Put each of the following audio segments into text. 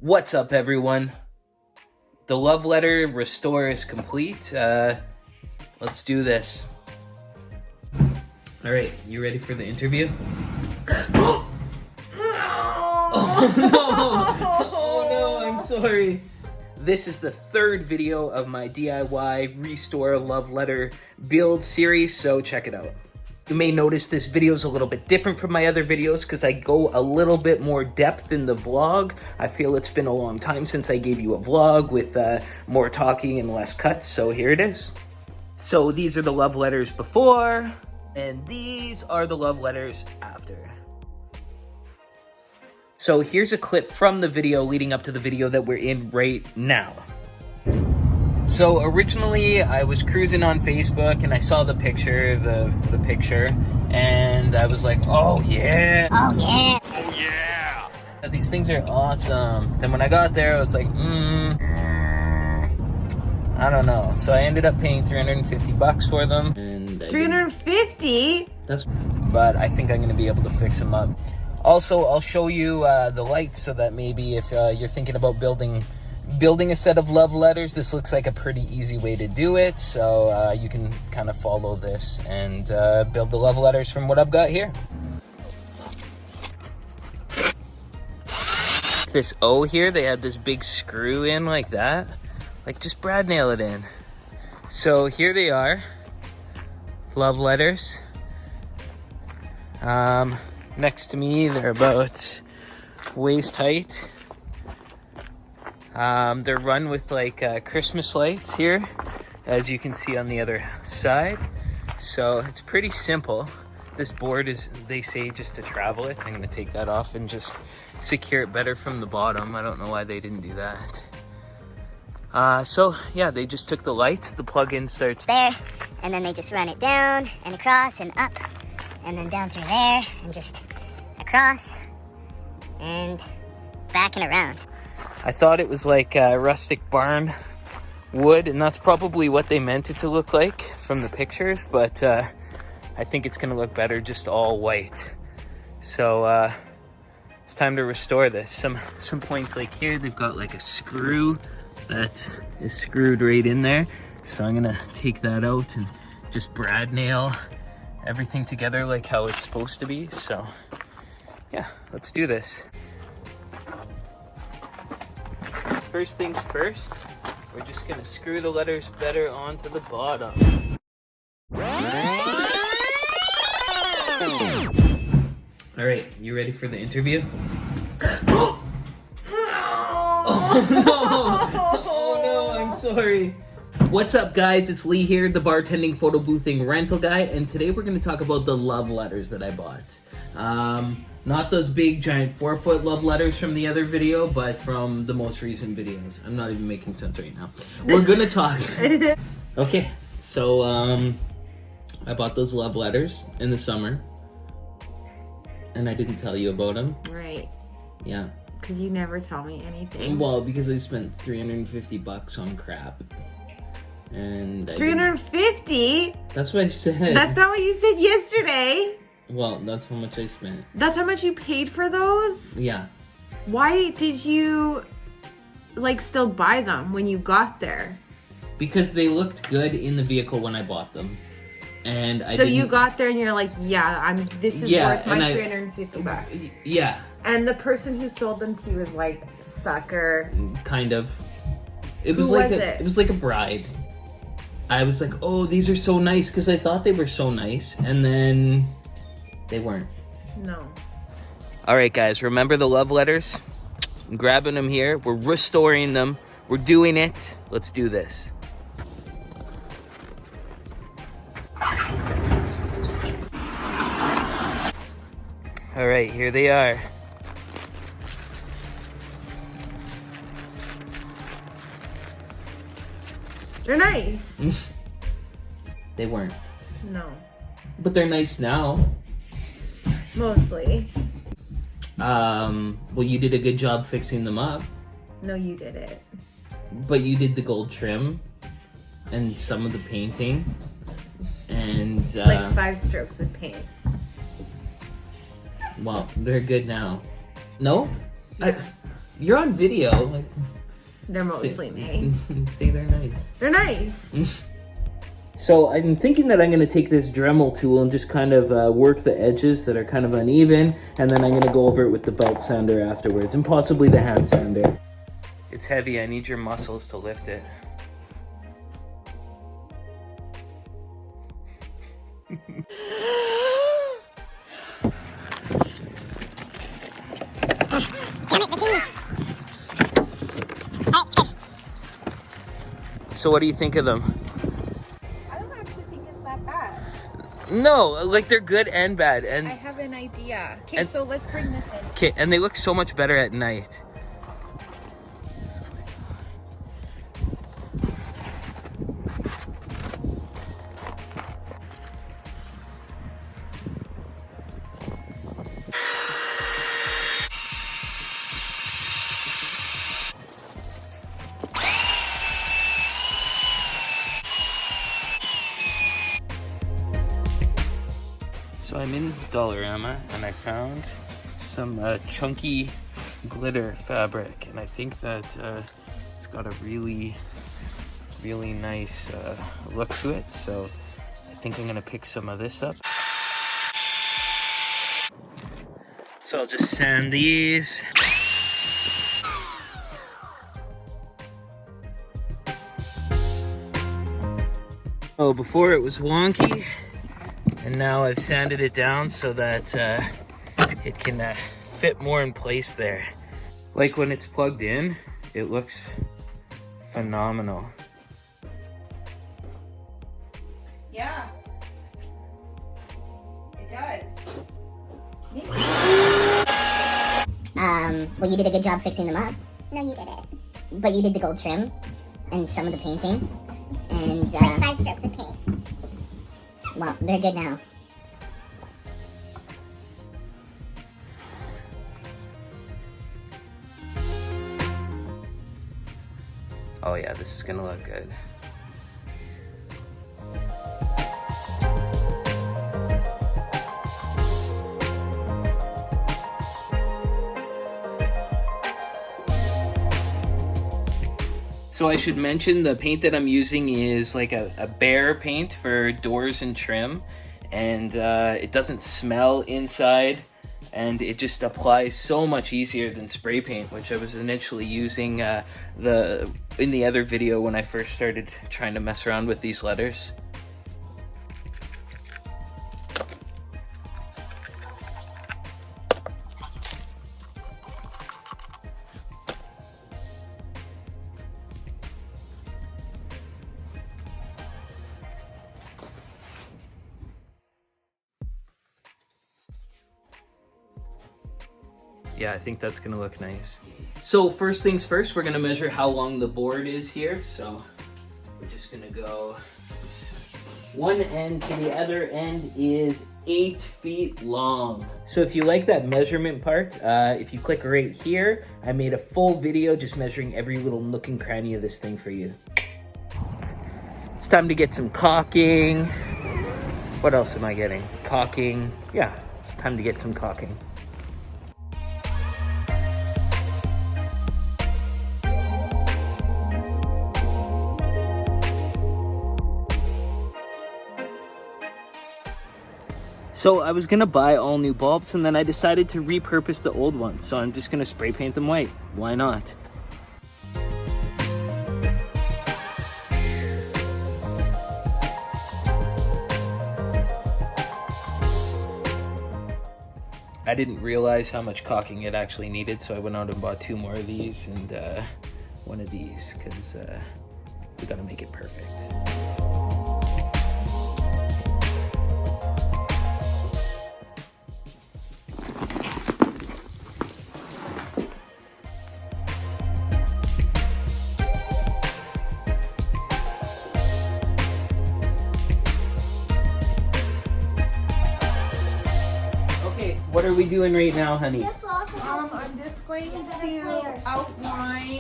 What's up, everyone? The love letter restore is complete. Let's do this. All right, you ready for the interview? Oh no! Oh no, I'm sorry. This is the third video of my DIY Restore Love Letter build series, so check it out. You may notice this video is a little bit different from my other videos because I go a little bit more depth in the vlog. I feel it's been a long time since I gave you a vlog with more talking and less cuts, so here it is. So these are the love letters before, and these are the love letters after. So here's a clip from the video leading up to the video that we're in right now. So originally I was cruising on Facebook and I saw the picture, the picture, and I was like, oh yeah. Oh yeah. Oh yeah. These things are awesome. Then when I got there, I was like, I don't know. So I ended up paying 350 bucks for them. And 350? But I think I'm gonna be able to fix them up. Also, I'll show you the lights so that maybe if you're thinking about building a set of love letters, this looks like a pretty easy way to do it. So you can kind of follow this and build the love letters from what I've got here. This O here, they had this big screw in like that. Like, just brad nail it in. So here they are, love letters. Next to me, they're about waist height. They're run with like Christmas lights here, as you can see on the other side. So it's pretty simple. This board is, they say, just to travel it. I'm gonna take that off and just secure it better from the bottom. I don't know why they didn't do that. So yeah, they just took the lights, the plug-in starts there, and then they just run it down and across and up, and then down through there, and just across, and back and around. I thought it was like rustic barn wood, and that's probably what they meant it to look like from the pictures, but I think it's gonna look better just all white. So it's time to restore this. Some points like here, they've got like a screw that is screwed right in there. So I'm gonna take that out and just brad nail everything together like how it's supposed to be. So yeah, let's do this. First things first, we're just gonna screw the letters better onto the bottom. All right, you ready for the interview? Oh no! Oh no, I'm sorry. What's up, guys? It's Lee here, the bartending, photo boothing, rental guy, and today we're gonna talk about the love letters that I bought. Not those big giant 4-foot love letters from the other video, but from the most recent videos. I'm not even making sense right now. We're gonna talk. Okay, so I bought those love letters in the summer, and I didn't tell you about them. Right. Yeah. Because you never tell me anything. Well, because I spent 350 bucks on crap. And 350? That's what I said. That's not what you said yesterday. Well, that's how much I spent. That's how much you paid for those? Yeah. Why did you, like, still buy them when you got there? Because they looked good in the vehicle when I bought them. And So you got there and you're like, yeah, this is worth my 350 bucks. Yeah. And the person who sold them to you was like, sucker. Kind of. It was it was like a bride. I was like, oh, these are so nice, because I thought they were so nice, and then they weren't. No. All right, guys, remember the love letters? I'm grabbing them here. We're restoring them. We're doing it. Let's do this. All right, here they are. They're nice. They weren't. No. But they're nice now. Mostly. Well, you did a good job fixing them up. No, you did it. But you did the gold trim and some of the painting. And like 5 strokes of paint. Well, they're good now. No? Yeah. You're on video. Like, They're mostly nice. say they're nice. They're nice. So I'm thinking that I'm going to take this Dremel tool and just kind of work the edges that are kind of uneven, and then I'm going to go over it with the belt sander afterwards, and possibly the hand sander. It's heavy. I need your muscles to lift it. So what do you think of them? I don't actually think it's that bad. No, like they're good and bad. And I have an idea. Okay, so let's bring this in. okay, and they look so much better at night. So I'm in Dollarama and I found some chunky glitter fabric, and I think that it's got a really nice look to it. So I think I'm gonna pick some of this up. So I'll just sand these. Oh, before it was wonky. And now I've sanded it down so that it can fit more in place there. Like when it's plugged in, it looks phenomenal. Yeah. It does. Well, you did a good job fixing them up. No, you did it. But you did the gold trim and some of the painting. And, like 5 strokes of paint. Well, they're good now. Oh yeah, this is gonna look good. So I should mention the paint that I'm using is like a bare paint for doors and trim, and it doesn't smell inside, and it just applies so much easier than spray paint, which I was initially using in the other video when I first started trying to mess around with these letters. Yeah, I think that's gonna look nice. So first things first, we're gonna measure how long the board is here. So we're just gonna go one end to the other end is 8 feet long. So if you like that measurement part, if you click right here, I made a full video just measuring every little nook and cranny of this thing for you. It's time to get some caulking. What else am I getting? Caulking. Yeah, it's time to get some caulking. So I was gonna buy all new bulbs, and then I decided to repurpose the old ones. So I'm just gonna spray paint them white. Why not? I didn't realize how much caulking it actually needed, so I went out and bought 2 more of these and one of these, because we gotta make it perfect. What are we doing right now, honey? I'm just going to outline.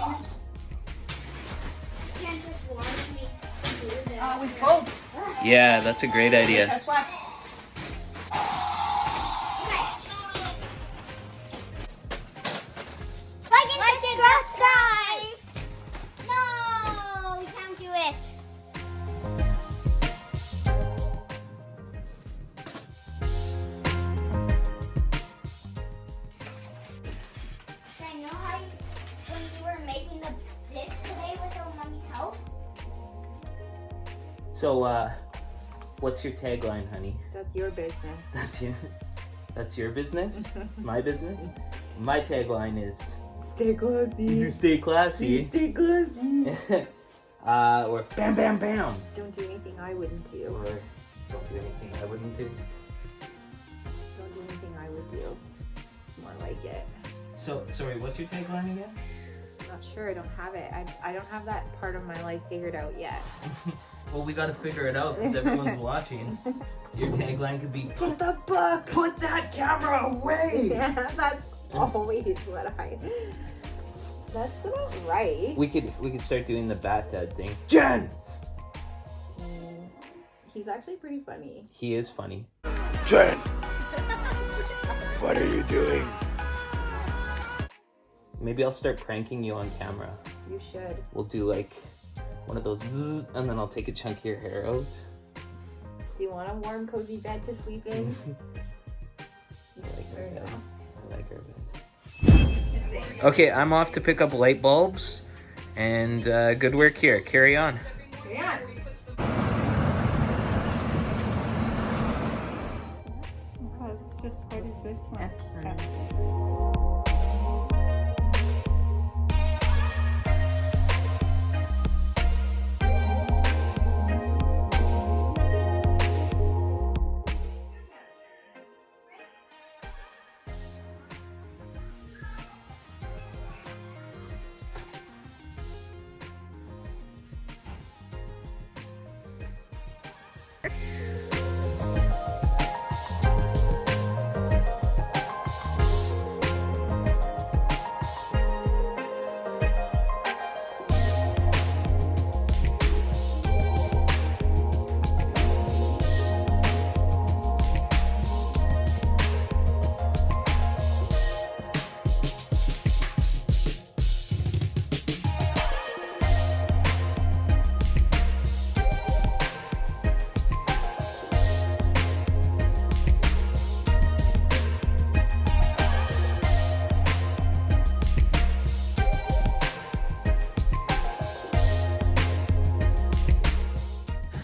With gold. Yeah, that's a great idea. That's what. Like when you were making this today with your mommy's help. So, what's your tagline, honey? That's your business. That's your business? It's my business? My tagline is... Stay classy. You stay classy. Stay classy. Or bam, bam, bam. Don't do anything I wouldn't do. Or don't do anything I wouldn't do. Don't do anything I would do. More like it. So, sorry, what's your tagline again? I'm not sure. I don't have it. I don't have that part of my life figured out yet. Well, we gotta figure it out because everyone's watching. Your tagline could be, Put the book. put that camera away! Yeah, that's always what I... That's not right. We could start doing the bat dad thing. Jen! He's actually pretty funny. He is funny. Jen! What are you doing? Maybe I'll start pranking you on camera. You should. We'll do like one of those zzz, and then I'll take a chunk of your hair out. Do you want a warm, cozy bed to sleep in? I like her bed. Okay, I'm off to pick up light bulbs, and good work here. Carry on. Yeah. It's just, what is this one? Epsom.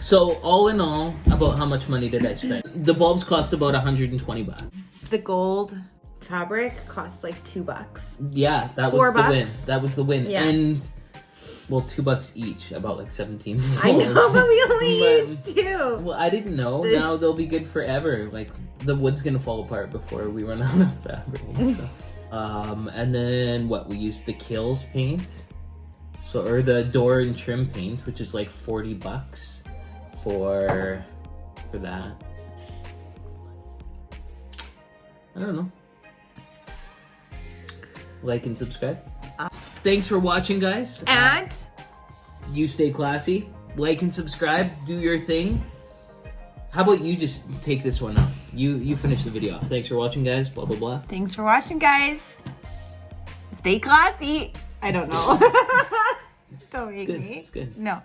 So all in all, about how much money did I spend? The bulbs cost about 120 bucks. The gold fabric cost like $2. Yeah, that $4 was the win. That was the win. Yeah. And well, $2 each, about like 17. I know, but we only But- used 2. Well, I didn't know. Now they'll be good forever. Like the wood's gonna fall apart before we run out of fabric. So. And then what? We used the Kills paint, or the door and trim paint, which is like $40 for that. I don't know. Like and subscribe. Thanks for watching, guys. And You stay classy. Like and subscribe. Do your thing. How about you just take this one out? You finish the video off. Thanks for watching, guys. Blah, blah, blah. thanks for watching, guys. Stay classy. I don't know. Don't make Good. me. It's good. No.